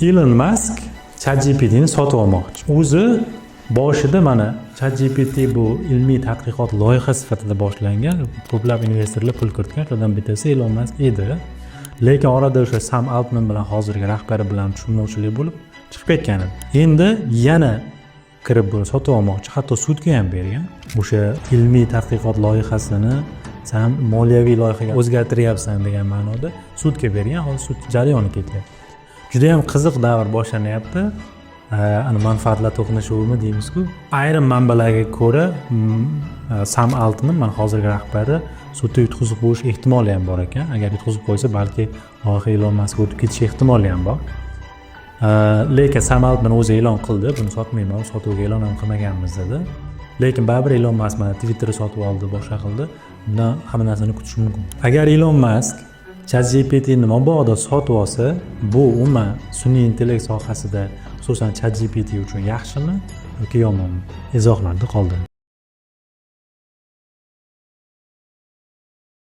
Elon Musk ChatGPT'ni sotib olmoqchi. O'zi boshida mana ChatGPT bu ilmiy tadqiqot loyiha sifatida boshlangan, ko'plab investorlar pul kiritgan, shulardan bittasi Elon Musk edi. Lekin orada o'sha Sam Altman bilan hozirgi rahbari bilan tushunmovchilik bo'lib chiqib ketgan edi. Endi yana kirib buni sotib olmoqchi, hatto sudga ham bergan. O'sha ilmiy tadqiqot loyihasini sen moliyaviy loyihaga o'zgartiryapsan degan ma'noda sudga bergan. Hozir sud jarayoni ketyapti. Juda ham qiziq davr boshlanyapti. Ana manfaatlar to'qnashuvimi deymiz-ku. Ayrim manbalarga ko'ra Sam Altman, mana hozirgi rahbari, sudda yutqizib qo'yish ehtimoli ham bor ekan. Agar yutqizib qo'ysa, balki loyiha Elon Muskga o'tib ketish ehtimoli ham bor. Lekin Sam Altman o'zi e'lon qildi, buni sotmayman, sotuvga e'lon ham qilmaganmiz dedi. Lekin baribir Elon Musk mana Twitterni sotib oldi, boshqa qildi. Bundan hamma narsani kutish mumkin. Agar Elon Musk ChatGPT'ni mabodo sotib olsa, bu umuman sun'iy intellekt sohasida, xususan ChatGPT uchun yaxshimi yoki yomonmi? Izohlarda qoldiring.